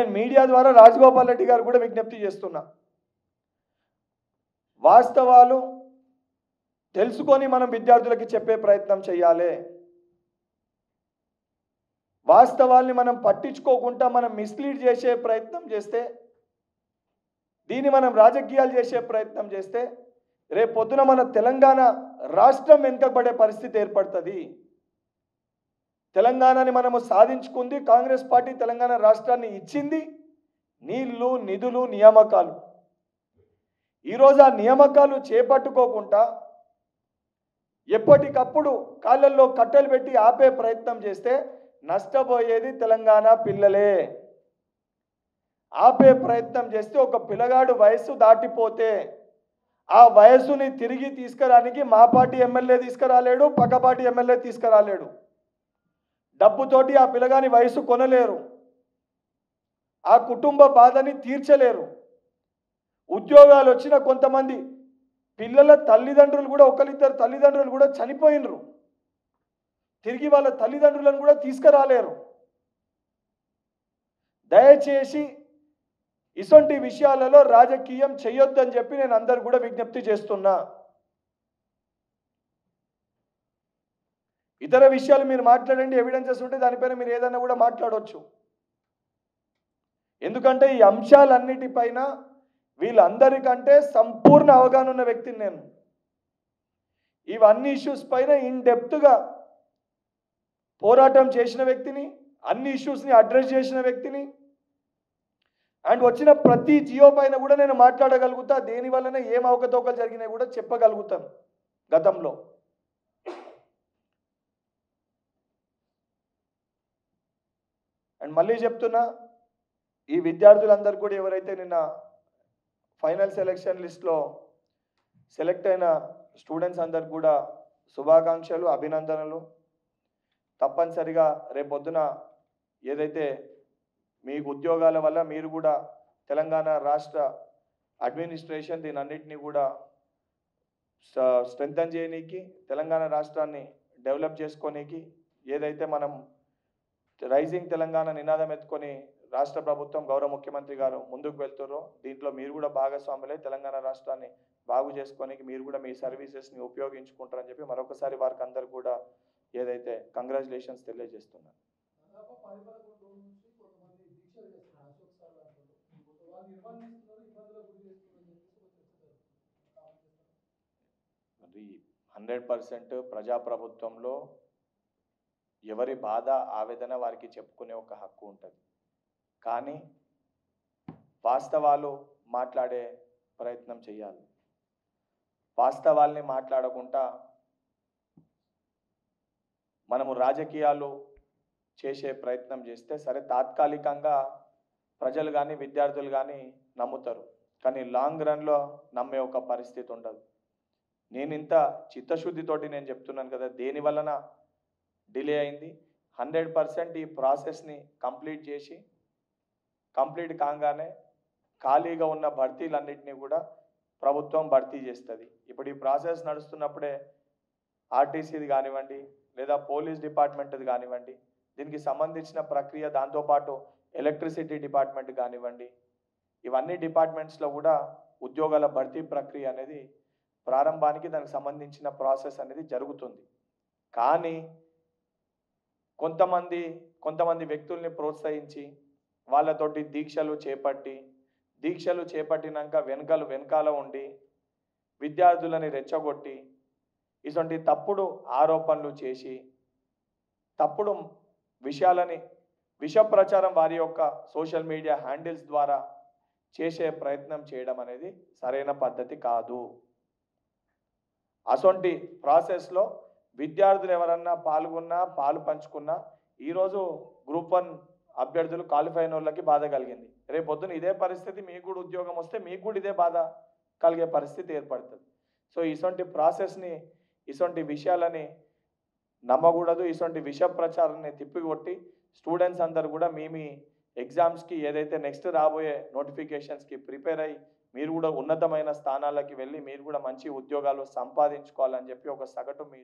నేను మీడియా ద్వారా రాజగోపాల్ రెడ్డి గారు కూడా విజ్ఞప్తి చేస్తున్నా, వాస్తవాలు తెలుసుకొని మనం విద్యార్థులకి చెప్పే ప్రయత్నం చేయాలి. వాస్తవాల్ని మనం పట్టించుకోకుండా మనం మిస్లీడ్ చేసే ప్రయత్నం చేస్తే, దీన్ని మనం రాజకీయాలు చేసే ప్రయత్నం చేస్తే రేపు పొద్దున మన తెలంగాణ రాష్ట్రం వెనుకబడే పరిస్థితి ఏర్పడుతుంది. తెలంగాణని మనము సాధించుకుంది, కాంగ్రెస్ పార్టీ తెలంగాణ రాష్ట్రాన్ని ఇచ్చింది నీళ్లు, నిధులు, నియామకాలు. ఈరోజు ఆ నియామకాలు చేపట్టుకోకుండా ఎప్పటికప్పుడు కాళ్ళల్లో కట్టెలు పెట్టి ఆపే ప్రయత్నం చేస్తే నష్టపోయేది తెలంగాణ పిల్లలే. ఆపే ప్రయత్నం చేస్తే ఒక పిల్లగాడు వయసు దాటిపోతే ఆ వయసుని తిరిగి తీసుకురానికి మా పార్టీ ఎమ్మెల్యే తీసుకురాలేడు, పక్క పార్టీ ఎమ్మెల్యే తీసుకురాలేడు. డబ్బుతోటి ఆ పిల్లగాని వయసు కొనలేరు, ఆ కుటుంబ బాధని తీర్చలేరు. ఉద్యోగాలు వచ్చిన కొంతమంది పిల్లల తల్లిదండ్రులు కూడా, ఒకరిద్దరు తల్లిదండ్రులు కూడా చనిపోయినరు, తిరిగి వాళ్ళ తల్లిదండ్రులను కూడా తీసుకురాలేరు. దయచేసి ఇటువంటి విషయాలలో రాజకీయం చేయొద్దని చెప్పి నేను అందరు కూడా విజ్ఞప్తి చేస్తున్నా. ఇతర విషయాలు మీరు మాట్లాడండి, ఎవిడెన్సెస్ ఉంటే దానిపైన మీరు ఏదైనా కూడా మాట్లాడవచ్చు. ఎందుకంటే ఈ అంశాలన్నిటిపైన వీళ్ళందరికంటే సంపూర్ణ అవగాహన ఉన్న వ్యక్తిని నేను. ఇవన్నీ ఇష్యూస్ పైన ఇన్ డెప్త్గా పోరాటం చేసిన వ్యక్తిని, అన్ని ఇష్యూస్ని అడ్రస్ చేసిన వ్యక్తిని. అండ్ వచ్చిన ప్రతి జియో పైన కూడా నేను మాట్లాడగలుగుతా, దేనివల్లనే ఏం అవకతవకలు జరిగినాయి కూడా చెప్పగలుగుతాను గతంలో. అండ్ మళ్ళీ చెప్తున్నా, ఈ విద్యార్థులందరూ కూడా ఎవరైతే నిన్న ఫైనల్ సెలెక్షన్ లిస్ట్లో సెలెక్ట్ అయిన స్టూడెంట్స్ అందరికి కూడా శుభాకాంక్షలు, అభినందనలు. తప్పనిసరిగా రేపొద్దున ఏదైతే మీకు ఉద్యోగాల వల్ల మీరు కూడా తెలంగాణ రాష్ట్ర అడ్మినిస్ట్రేషన్ దీని అన్నిటినీ కూడా స్ట్రెంథన్ చేయనీకి, తెలంగాణ రాష్ట్రాన్ని డెవలప్ చేసుకోనీకి ఏదైతే మనం రైజింగ్ తెలంగాణ నినాదం ఎత్తుకొని రాష్ట్ర ప్రభుత్వం, గౌరవ ముఖ్యమంత్రి గారు ముందుకు వెళ్తారో, దీంట్లో మీరు కూడా భాగస్వాములై తెలంగాణ రాష్ట్రాన్ని బాగు చేసుకోనికి మీరు కూడా మీ సర్వీసెస్ని ఉపయోగించుకుంటారని చెప్పి మరొకసారి వారికి అందరు కూడా ఏదైతే కంగ్రాచులేషన్స్ తెలియజేస్తున్నాను. అది 100% ప్రజాప్రభుత్వంలో ఎవరి బాధ, ఆవేదన వారికి చెప్పుకునే ఒక హక్కు ఉంటుంది. కానీ వాస్తవాలు మాట్లాడే ప్రయత్నం చేయాలి. వాస్తవాల్ని మాట్లాడకుండా మనము రాజకీయాలు చేసే ప్రయత్నం చేస్తే సరే, తాత్కాలికంగా ప్రజలు కానీ విద్యార్థులు కానీ నమ్ముతారు, కానీ లాంగ్ రన్లో నమ్మే ఒక పరిస్థితి ఉండదు. నేను ఇంత చిత్తశుద్ధితోటి నేను చెప్తున్నాను కదా, దేని వలన డిలే అయింది. 100% ఈ ప్రాసెస్ని కంప్లీట్ చేసి, కంప్లీట్ కాగానే ఖాళీగా ఉన్న భర్తీలన్నింటినీ కూడా ప్రభుత్వం భర్తీ చేస్తుంది. ఇప్పుడు ఈ ప్రాసెస్ నడుస్తున్నప్పుడే ఆర్టీసీది కానివ్వండి, లేదా పోలీస్ డిపార్ట్మెంట్ది కానివ్వండి, దీనికి సంబంధించిన ప్రక్రియ, దాంతోపాటు ఎలక్ట్రిసిటీ డిపార్ట్మెంట్ కానివ్వండి, ఇవన్నీ డిపార్ట్మెంట్స్లో కూడా ఉద్యోగాల భర్తీ ప్రక్రియ అనేది ప్రారంభానికి దానికి సంబంధించిన ప్రాసెస్ అనేది జరుగుతుంది. కానీ కొంతమంది వ్యక్తుల్ని ప్రోత్సహించి వాళ్ళతోటి దీక్షలు చేపట్టినాక వెనకాల ఉండి విద్యార్థులని రెచ్చగొట్టి ఇటువంటి తప్పుడు ఆరోపణలు చేసి తప్పుడు విషయాలని విష ప్రచారం వారి యొక్క సోషల్ మీడియా హ్యాండిల్స్ ద్వారా చేసే ప్రయత్నం చేయడం అనేది సరైన పద్ధతి కాదు. అటువంటి ప్రాసెస్లో విద్యార్థులు ఎవరన్నా పాల్గొన్నా, పాలు పంచుకున్నా, ఈరోజు గ్రూప్ 1 అభ్యర్థులు క్వాలిఫై అయిన వాళ్ళకి బాధ కలిగింది. రేపు పొద్దున ఇదే పరిస్థితి మీకు కూడా ఉద్యోగం వస్తే మీకు కూడా ఇదే బాధ కలిగే పరిస్థితి ఏర్పడుతుంది. సో ఇటువంటి ప్రాసెస్ని, ఇటువంటి విషయాలని నమ్మకూడదు. ఇటువంటి విష ప్రచారాన్ని తిప్పికొట్టి స్టూడెంట్స్ అందరూ కూడా మీ ఎగ్జామ్స్కి ఏదైతే నెక్స్ట్ రాబోయే నోటిఫికేషన్స్కి ప్రిపేర్ అయ్యి మీరు కూడా ఉన్నతమైన స్థానాలకి వెళ్ళి మీరు కూడా మంచి ఉద్యోగాలు సంపాదించుకోవాలని చెప్పి ఒక సగటు మీ